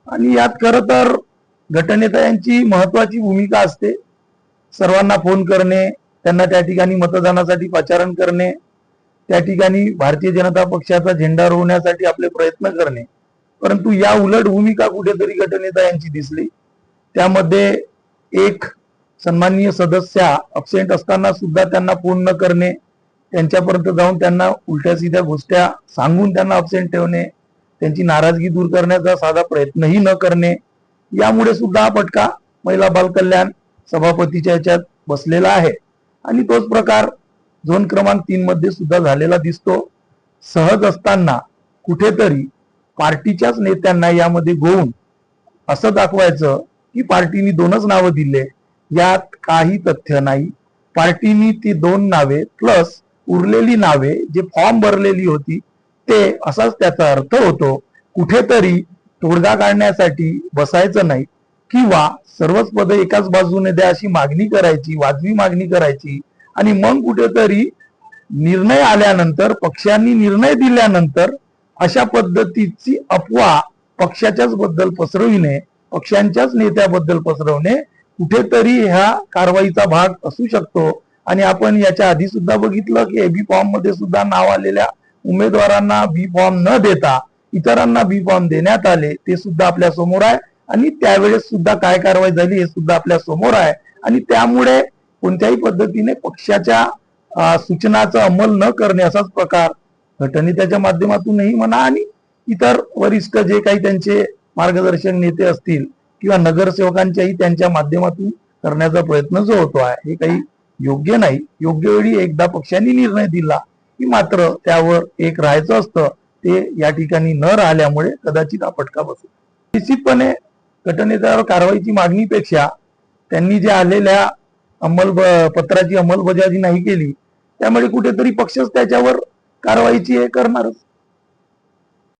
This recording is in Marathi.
आणि यात खरं तर गटनेता यांची महत्वाची भूमिका असते. सर्वांना फोन करणे, त्यांना त्या ठिकाणी मतदानासाठी पाचारण करणे, त्या ठिकाणी भारतीय जनता पक्षाचा झेंडा रोवण्यासाठी आपले प्रयत्न करणे. परंतु या उलट भूमिका कुठेतरी गटनेता यांची दिसली. त्यामध्ये एक सन्माननीय सदस्या अब्सेंट असताना सुद्धा त्यांना फोन न करणे, त्यांच्यापर्यंत जाऊन त्यांना उलट्या सीध्या गोष्टी सांगून त्यांना अब्सेंट ठेवणे, त्यांची नाराजगी दूर करण्याचा साधा प्रयत्नही न करणे, यामुळे सुद्धा हा फटका महिला बाल कल्याण सभापतीच्या याच्यात बसलेला आहे. आणि तोच प्रकार झोन क्रमांक 3 मध्ये सुद्धा झालेला दिसतो. सहज असताना कुठेतरी पार्टीच्याच नेत्यांना यामध्ये गोवून असं दाखवायचं की पार्टीने 2च नावं दिले, यात काही तथ्य नाही. पार्टीनी ती 2 नावे प्लस उरलेली नावे जे फॉर्म भरलेली होती ते असाच त्याचा अर्थ होतो. कुठेतरी तोडगा काढण्यासाठी बसायचं नाही किंवा सर्वच पद एकाच बाजूने द्या अशी मागणी करायची, वाजवी मागणी करायची, आणि मग कुठेतरी निर्णय आल्यानंतर, पक्षांनी निर्णय दिल्यानंतर अशा पद्धतीची अफवा पक्षाच्याच बद्दल पसरविणे, पक्षांच्याच नेत्याबद्दल पसरवणे कुठेतरी ह्या कारवाईचा भाग असू शकतो. आणि आपण याच्या आधी सुद्धा बघितलं की एबी फॉर्म मध्ये सुद्धा नाव आलेल्या उमेदवारांना बी फॉर्म न देता इतरांना बी फॉर्म देण्यात आले, ते सुद्धा आपल्या समोर आहे. आणि त्यावेळेस सुद्धा काय कारवाई झाली हे सुद्धा आपल्या समोर आहे. आणि त्यामुळे कोणत्याही पद्धतीने पक्षाच्या सूचनाचा अंमल न करणे असाच प्रकार गटनेत्याच्या माध्यमातूनही म्हणा आणि इतर वरिष्ठ जे काही त्यांचे मार्गदर्शक नेते असतील किंवा नगरसेवकांच्याही त्यांच्या माध्यमातून करण्याचा प्रयत्न जो होतो आहे हे काही योग्य नाही. योग्य वेळी एकदा पक्षांनी निर्णय दिला की मात्र त्यावर एक राहायचं असतं, ते या ठिकाणी न राहिल्यामुळे कदाचित हा फटका बसेल. निश्चितपणे गटनेत्यावर कारवाईची मागणीपेक्षा त्यांनी जे आलेल्या पत्राची अंमलबजावणी नाही केली, त्यामुळे कुठेतरी पक्षच त्याच्यावर कारवाईची हे करणारच.